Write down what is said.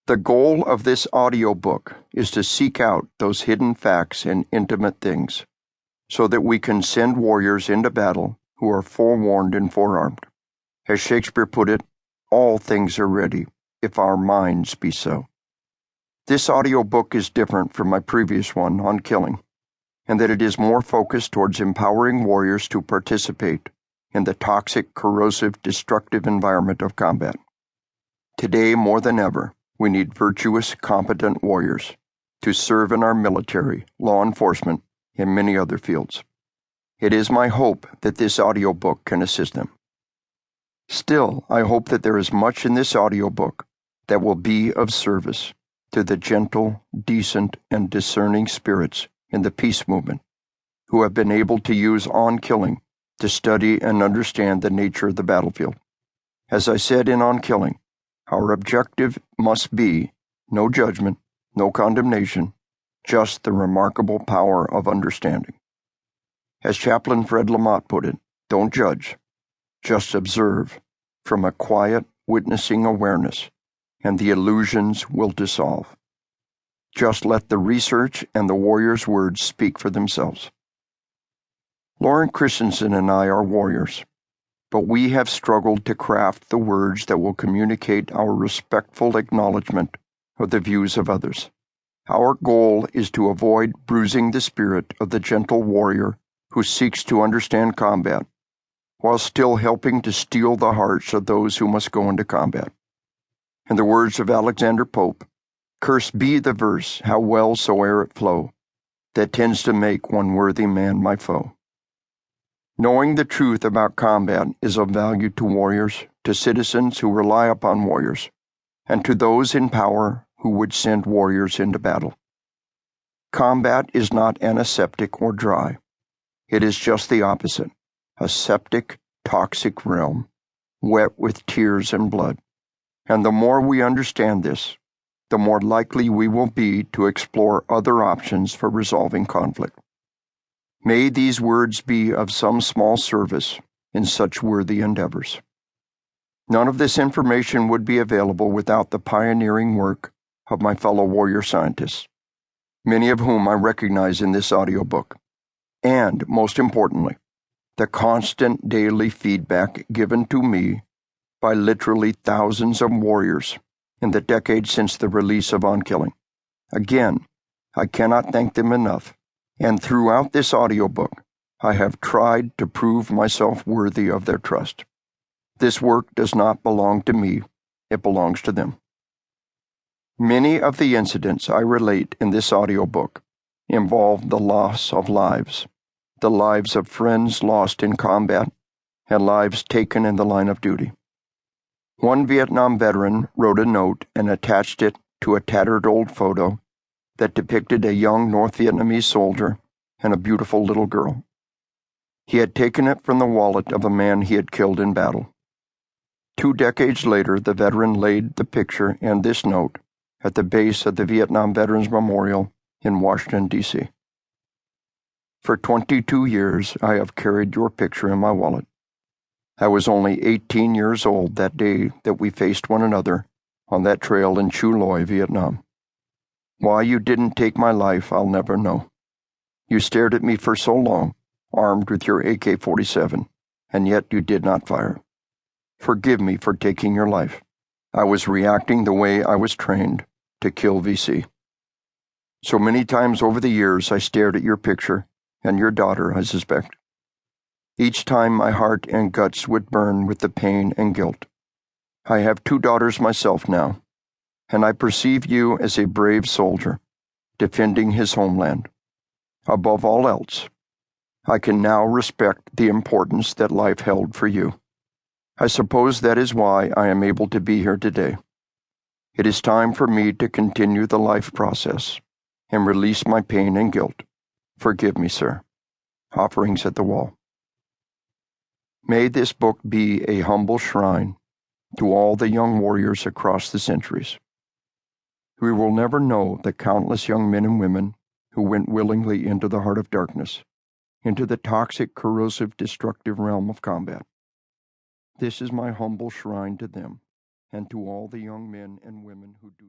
The goal of this audiobook is to seek out those hidden facts and intimate things, so that we can send warriors into battle who are forewarned and forearmed. As Shakespeare put it, all things are ready, if our minds be so. This audiobook is different from my previous one on killing, and that it is more focused towards empowering warriors to participate in the toxic, corrosive, destructive environment of combat. Today, more than ever, we need virtuous, competent warriors to serve in our military, law enforcement, and many other fields. It is my hope that this audiobook can assist them. Still, I hope that there is much in this audiobook that will be of service to the gentle, decent, and discerning spirits in the peace movement who have been able to use On Killing to study and understand the nature of the battlefield. As I said in On Killing, our objective must be no judgment, no condemnation, just the remarkable power of understanding. As Chaplain Fred Lamott put it, don't judge, just observe from a quiet, witnessing awareness, and the illusions will dissolve. Just let the research and the warrior's words speak for themselves. Lauren Christensen and I are warriors, but we have struggled to craft the words that will communicate our respectful acknowledgement of the views of others. Our goal is to avoid bruising the spirit of the gentle warrior who seeks to understand combat, while still helping to steel the hearts of those who must go into combat. In the words of Alexander Pope, "Cursed be the verse, how well soe'er it flow, that tends to make one worthy man my foe." Knowing the truth about combat is of value to warriors, to citizens who rely upon warriors, and to those in power who would send warriors into battle. Combat is not antiseptic or dry. It is just the opposite, a septic, toxic realm, wet with tears and blood. And the more we understand this, the more likely we will be to explore other options for resolving conflict. May these words be of some small service in such worthy endeavors. None of this information would be available without the pioneering work of my fellow warrior scientists, many of whom I recognize in this audiobook, and, most importantly, the constant daily feedback given to me by literally thousands of warriors in the decades since the release of On Killing. Again, I cannot thank them enough, and throughout this audiobook, I have tried to prove myself worthy of their trust. This work does not belong to me, it belongs to them. Many of the incidents I relate in this audiobook involve the loss of lives, the lives of friends lost in combat, and lives taken in the line of duty. One Vietnam veteran wrote a note and attached it to a tattered old photo that depicted a young North Vietnamese soldier and a beautiful little girl. He had taken it from the wallet of a man he had killed in battle. 2 decades later, the veteran laid the picture and this note at the base of the Vietnam Veterans Memorial in Washington, D.C. For 22 years, I have carried your picture in my wallet. I was only 18 years old that day that we faced one another on that trail in Chu Loy, Vietnam. Why you didn't take my life, I'll never know. You stared at me for so long, armed with your AK-47, and yet you did not fire. Forgive me for taking your life. I was reacting the way I was trained, to kill VC. So many times over the years I stared at your picture, and your daughter, I suspect. Each time my heart and guts would burn with the pain and guilt. I have 2 daughters myself now, and I perceive you as a brave soldier, defending his homeland. Above all else, I can now respect the importance that life held for you. I suppose that is why I am able to be here today. It is time for me to continue the life process and release my pain and guilt. Forgive me, sir. Offerings at the wall. May this book be a humble shrine to all the young warriors across the centuries. We will never know the countless young men and women who went willingly into the heart of darkness, into the toxic, corrosive, destructive realm of combat. This is my humble shrine to them, and to all the young men and women who do so.